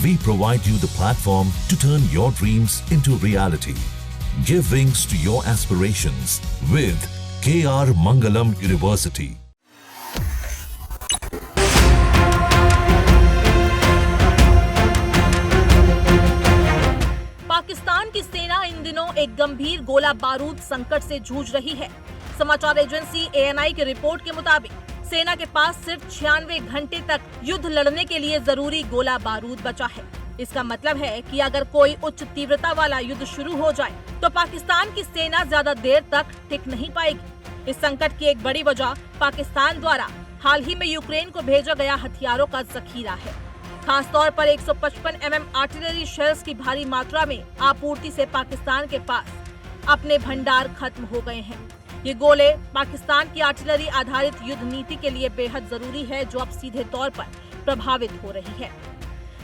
We provide you the platform to turn your dreams into reality. Give wings to your aspirations with KR Mangalam University. Pakistan की सेना इन दिनों एक गंभीर गोला बारूद संकट से जूझ रही है। समाचार एजेंसी ANI की रिपोर्ट के मुताबिक सेना के पास सिर्फ 96 घंटे तक युद्ध लड़ने के लिए जरूरी गोला बारूद बचा है। इसका मतलब है कि अगर कोई उच्च तीव्रता वाला युद्ध शुरू हो जाए तो पाकिस्तान की सेना ज्यादा देर तक टिक नहीं पाएगी। इस संकट की एक बड़ी वजह पाकिस्तान द्वारा हाल ही में यूक्रेन को भेजा गया हथियारों का जखीरा है। खासतौर पर 155 mm आर्टिलरी शेल्स की भारी मात्रा में आपूर्ति से पाकिस्तान के पास अपने भंडार खत्म हो गए हैं। ये गोले पाकिस्तान की आर्टिलरी आधारित युद्ध नीति के लिए बेहद जरूरी है, जो अब सीधे तौर पर प्रभावित हो रही है।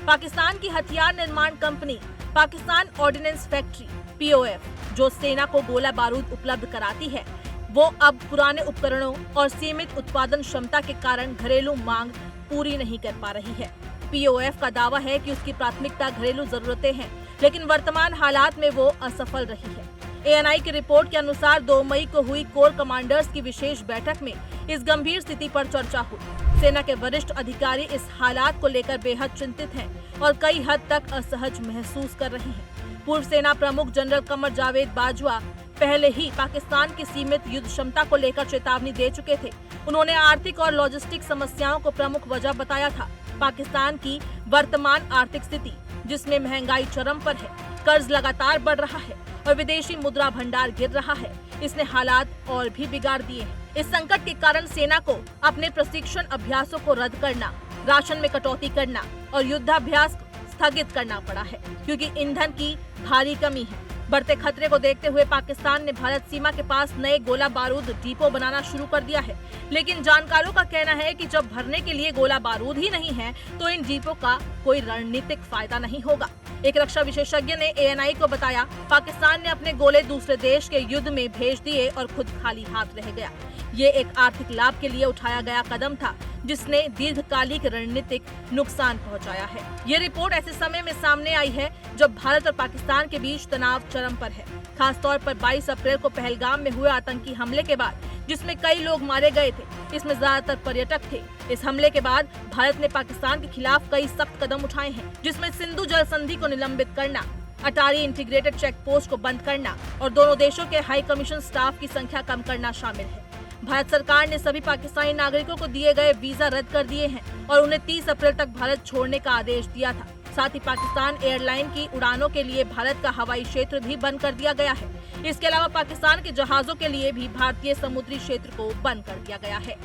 पाकिस्तान की हथियार निर्माण company Pakistan ordnance factory POF, जो सेना को गोला बारूद उपलब्ध कराती है, वो अब पुराने उपकरणों और सीमित उत्पादन क्षमता के कारण घरेलू मांग पूरी नहीं कर पा रही है। POF का दावा है कि उसकी प्राथमिकता घरेलू जरूरतें हैं, लेकिन वर्तमान हालात में वो असफल रही है। ANI की रिपोर्ट के अनुसार 2 मई को हुई कोर कमांडर्स की विशेष बैठक में इस गंभीर स्थिति पर चर्चा हुई। सेना के वरिष्ठ अधिकारी इस हालात को लेकर बेहद चिंतित हैं और कई हद तक असहज महसूस कर रहे हैं। पूर्व सेना प्रमुख जनरल कमर जावेद बाजवा पहले ही पाकिस्तान की सीमित युद्ध क्षमता को लेकर चेतावनी दे चुके थे। उन्होंने आर्थिक और लॉजिस्टिक समस्याओं को प्रमुख वजह बताया था। पाकिस्तान की वर्तमान आर्थिक स्थिति, जिसमें महंगाई चरम पर है, कर्ज लगातार बढ़ रहा है और विदेशी मुद्रा भंडार गिर रहा है, इसने हालात और भी बिगाड़ दिए हैं। इस संकट के कारण सेना को अपने प्रशिक्षण अभ्यासों को रद्द करना, राशन में कटौती करना और युद्धाभ्यास स्थगित करना पड़ा है, क्योंकि ईंधन की भारी कमी है। बढ़ते खतरे को देखते हुए पाकिस्तान ने भारत सीमा के पास नए गोला बारूद डिपो बनाना शुरू कर दिया है, लेकिन जानकारों का कहना है कि जब भरने के लिए गोला बारूद ही नहीं है तो इन डिपो का कोई रणनीतिक फायदा नहीं होगा। एक रक्षा विशेषज्ञ ने ANI को बताया, पाकिस्तान ने अपने गोले दूसरे देश के युद्ध में भेज दिए और खुद खाली हाथ रह गया। ये एक आर्थिक लाभ के लिए उठाया गया कदम था, जिसने दीर्घकालिक रणनीतिक नुकसान पहुंचाया है। ये रिपोर्ट ऐसे समय में सामने आई है जब भारत और पाकिस्तान के बीच तनाव चरम पर है। खासतौर पर 22 अप्रैल को पहलगाम में हुए आतंकी हमले के बाद, जिसमें कई लोग मारे गए थे, इसमें ज्यादातर पर्यटक थे। इस हमले के बाद भारत ने पाकिस्तान के खिलाफ कई सख्त कदम उठाए हैं, जिसमें सिंधु जल संधि को निलंबित करना, अटारी इंटीग्रेटेड चेक पोस्ट को बंद करना और दोनों देशों के हाई कमीशन स्टाफ की संख्या कम करना शामिल है। भारत सरकार ने सभी पाकिस्तानी नागरिकों को दिए गए वीजा रद्द कर दिए हैं और उन्हें 30 अप्रैल तक भारत छोड़ने का आदेश दिया था। साथ ही पाकिस्तान एयरलाइन की उड़ानों के लिए भारत का हवाई क्षेत्र भी बंद कर दिया गया है। इसके अलावा पाकिस्तान के जहाजों के लिए भी भारतीय समुद्री क्षेत्र को बंद कर दिया गया है।